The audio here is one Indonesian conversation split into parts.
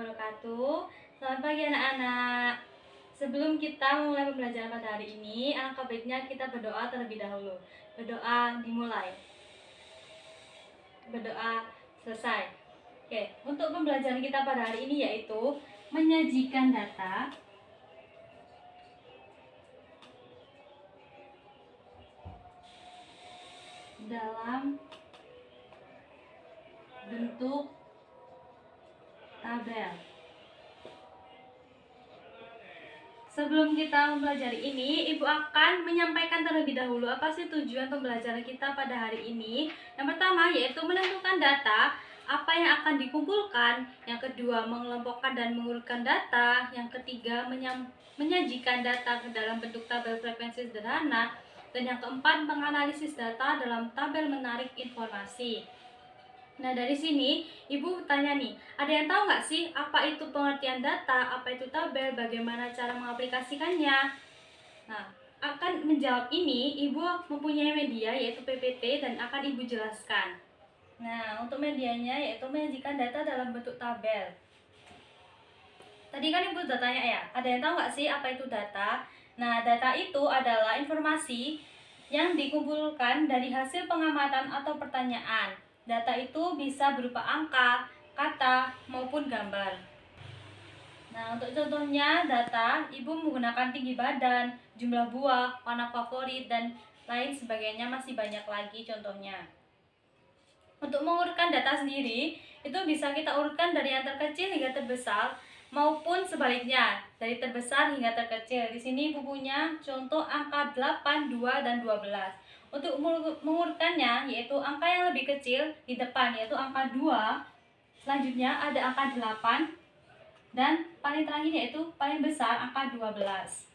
wabarakatuh. Selamat pagi anak-anak. Sebelum kita mulai pembelajaran pada hari ini, alangkah baiknya kita berdoa terlebih dahulu. Berdoa dimulai. Berdoa selesai. Oke, untuk pembelajaran kita pada hari ini yaitu menyajikan data dalam bentuk tabel. Sebelum kita mempelajari ini, Ibu akan menyampaikan terlebih dahulu apa sih tujuan pembelajaran kita pada hari ini. Yang pertama yaitu menentukan data, apa yang akan dikumpulkan. Yang kedua, mengelompokkan dan mengurutkan data. Yang ketiga, menyajikan data ke dalam bentuk tabel frekuensi sederhana. Dan yang keempat, menganalisis data dalam tabel menarik informasi. Nah, dari sini Ibu tanya nih, ada yang tahu nggak sih apa itu pengertian data, apa itu tabel, bagaimana cara mengaplikasikannya? Nah, akan menjawab ini Ibu mempunyai media yaitu PPT dan akan Ibu jelaskan. Nah, untuk medianya yaitu menyajikan data dalam bentuk tabel. Tadi kan Ibu sudah tanya ya, ada yang tahu nggak sih apa itu data? Nah, data itu adalah informasi yang dikumpulkan dari hasil pengamatan atau pertanyaan. Data itu bisa berupa angka, kata, maupun gambar. Nah, untuk contohnya data, Ibu menggunakan tinggi badan, jumlah buah, warna favorit, dan lain sebagainya, masih banyak lagi contohnya. Untuk mengurutkan data sendiri, itu bisa kita urutkan dari yang terkecil hingga terbesar, maupun sebaliknya, dari terbesar hingga terkecil. Di sini Ibu punya contoh angka 8, 2, dan 12. Untuk mengurutkannya, yaitu angka yang lebih kecil di depan, yaitu angka 2. Selanjutnya ada angka 8. Dan paling terakhir yaitu paling besar angka 12.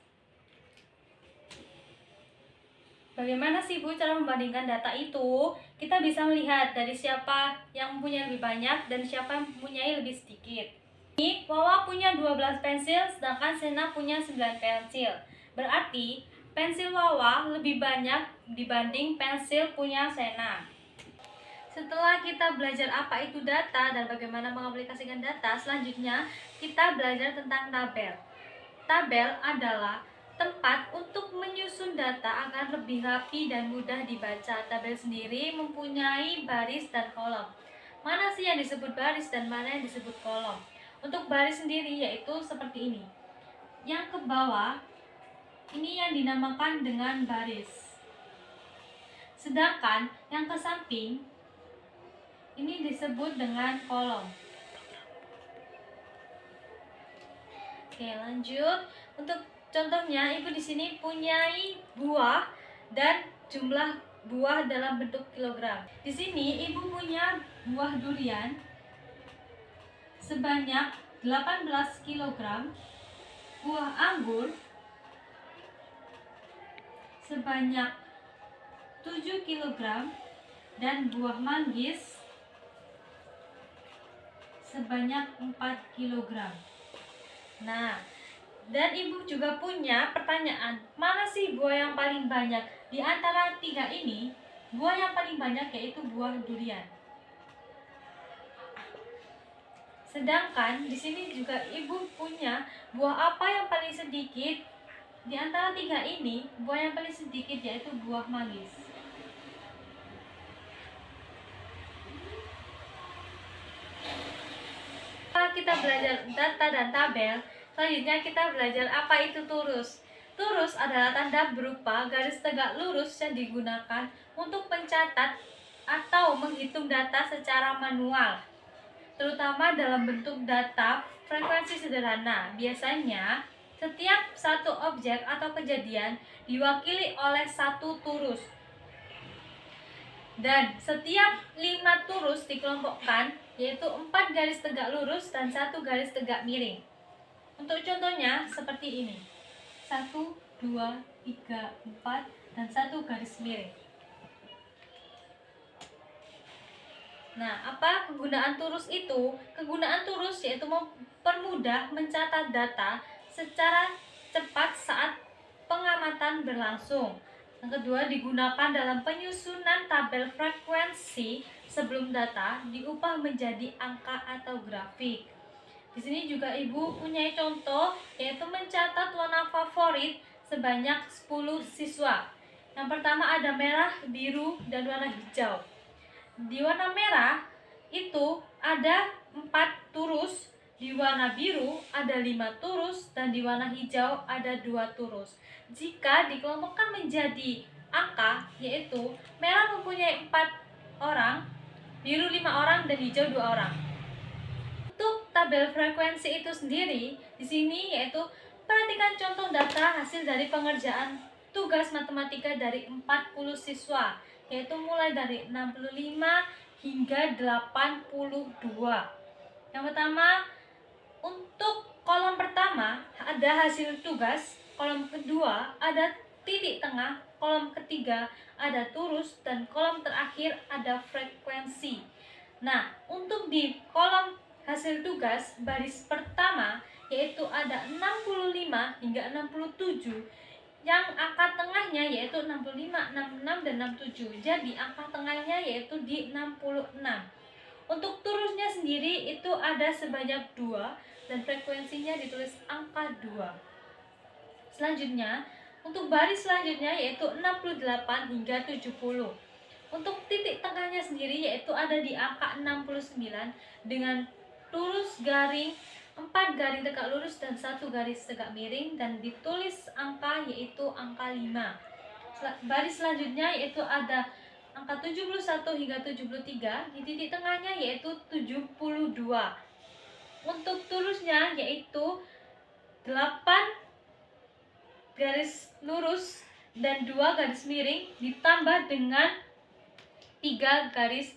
Bagaimana sih Bu cara membandingkan data itu? Kita bisa melihat dari siapa yang mempunyai lebih banyak dan siapa yang mempunyai lebih sedikit. Ini Wawa punya 12 pensil sedangkan Sena punya 9 pensil. Berarti pensil Wawa lebih banyak dibanding pensil punya Sena. Setelah kita belajar apa itu data dan bagaimana mengaplikasikan data, selanjutnya kita belajar tentang tabel. Tabel adalah tempat untuk menyusun data agar lebih rapi dan mudah dibaca. Tabel sendiri mempunyai baris dan kolom. Mana sih yang disebut baris dan mana yang disebut kolom? Untuk baris sendiri yaitu seperti ini. Yang ke bawah ini yang dinamakan dengan baris. Sedangkan yang ke samping ini disebut dengan kolom. Oke, lanjut. Untuk contohnya, Ibu di sini punyai buah dan jumlah buah dalam bentuk kilogram. Di sini Ibu punya buah durian sebanyak 18 kg, buah anggur sebanyak 7 kg, dan buah manggis sebanyak 4 kg. Nah, dan Ibu juga punya pertanyaan, mana sih buah yang paling banyak? Di antara 3 ini, buah yang paling banyak yaitu buah durian. Sedangkan di sini juga Ibu punya buah apa yang paling sedikit? Di antara 3 ini, buah yang paling sedikit yaitu buah manggis. Setelah kita belajar data dan tabel, selanjutnya kita belajar apa itu turus. Turus adalah tanda berupa garis tegak lurus yang digunakan untuk mencatat atau menghitung data secara manual, terutama dalam bentuk data frekuensi sederhana. Biasanya, setiap satu objek atau kejadian diwakili oleh satu turus. Dan setiap 5 turus dikelompokkan, yaitu 4 garis tegak lurus dan 1 garis tegak miring. Untuk contohnya seperti ini. 1, 2, 3, 4, dan 1 garis miring. Nah, apa kegunaan turus itu? Kegunaan turus yaitu mempermudah mencatat data secara cepat saat pengamatan berlangsung. Yang kedua, digunakan dalam penyusunan tabel frekuensi sebelum data diubah menjadi angka atau grafik. Di sini juga Ibu punya contoh, yaitu mencatat warna favorit sebanyak 10 siswa. Yang pertama ada merah, biru, dan warna hijau. Di warna merah itu ada 4 turus, di warna biru ada 5 turus, dan di warna hijau ada 2 turus. Jika dikelompokkan menjadi angka, yaitu merah mempunyai 4 orang, biru 5 orang, dan hijau 2 orang. Untuk tabel frekuensi itu sendiri, di sini yaitu perhatikan contoh data hasil dari pengerjaan tugas matematika dari 40 siswa, yaitu mulai dari 65 hingga 82. Yang pertama, untuk kolom pertama ada hasil tugas, kolom kedua ada titik tengah, kolom ketiga ada turus, dan kolom terakhir ada frekuensi. Nah, untuk di kolom hasil tugas baris pertama yaitu ada 65 hingga 67, yang angka tengahnya yaitu 65, 66, dan 67. Jadi angka tengahnya yaitu di 66. Untuk turusnya sendiri itu ada sebanyak 2 dan frekuensinya ditulis angka 2. Selanjutnya, untuk baris selanjutnya yaitu 68 hingga 70. Untuk titik tengahnya sendiri yaitu ada di angka 69 dengan lurus garing, 4 garing tegak lurus, dan 1 garis tegak miring, dan ditulis angka yaitu angka 5. Baris selanjutnya yaitu ada angka 71 hingga 73, di titik tengahnya yaitu 72. Untuk turusnya yaitu 8 garis lurus dan 2 garis miring ditambah dengan 3 garis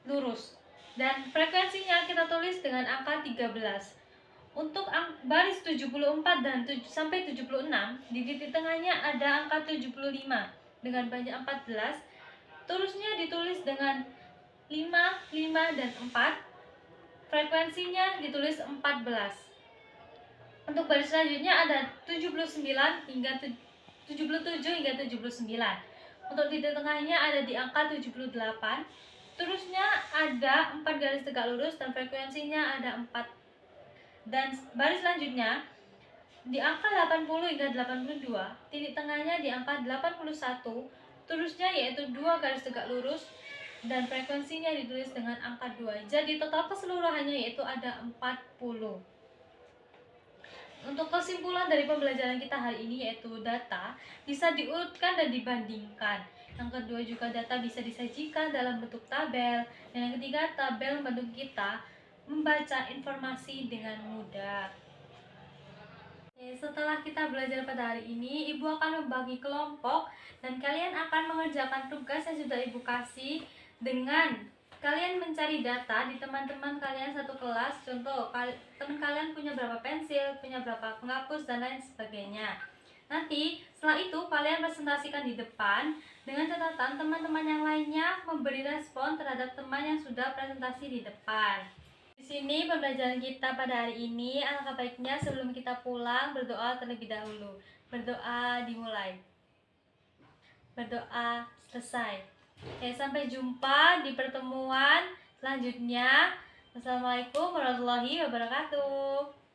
lurus, dan frekuensinya kita tulis dengan angka 13. Untuk baris 74 dan sampai 76, di titik tengahnya ada angka 75 dengan banyak 14. Turusnya ditulis dengan 5, 5, dan 4. Frekuensinya ditulis 14. Untuk baris selanjutnya ada 77 hingga 79. Untuk titik tengahnya ada di angka 78. Turusnya ada 4 garis tegak lurus dan frekuensinya ada 4. Dan baris selanjutnya di angka 80 hingga 82, titik tengahnya di angka 81. Turusnya yaitu 2 garis tegak lurus dan frekuensinya ditulis dengan angka 2. Jadi total keseluruhannya yaitu ada 40. Untuk kesimpulan dari pembelajaran kita hari ini yaitu data bisa diurutkan dan dibandingkan. Yang kedua juga data bisa disajikan dalam bentuk tabel. Dan yang ketiga, tabel membantu kita membaca informasi dengan mudah. Setelah kita belajar pada hari ini, Ibu akan membagi kelompok dan kalian akan mengerjakan tugas yang sudah Ibu kasih dengan kalian mencari data di teman-teman kalian satu kelas. Contoh, teman kalian punya berapa pensil, punya berapa penghapus, dan lain sebagainya. Nanti setelah itu kalian presentasikan di depan dengan catatan teman-teman yang lainnya memberi respon terhadap teman yang sudah presentasi di depan. Di sini pembelajaran kita pada hari ini, alangkah baiknya sebelum kita pulang berdoa terlebih dahulu. Berdoa dimulai. Berdoa selesai. Sampai jumpa di pertemuan selanjutnya. Wassalamualaikum warahmatullahi wabarakatuh.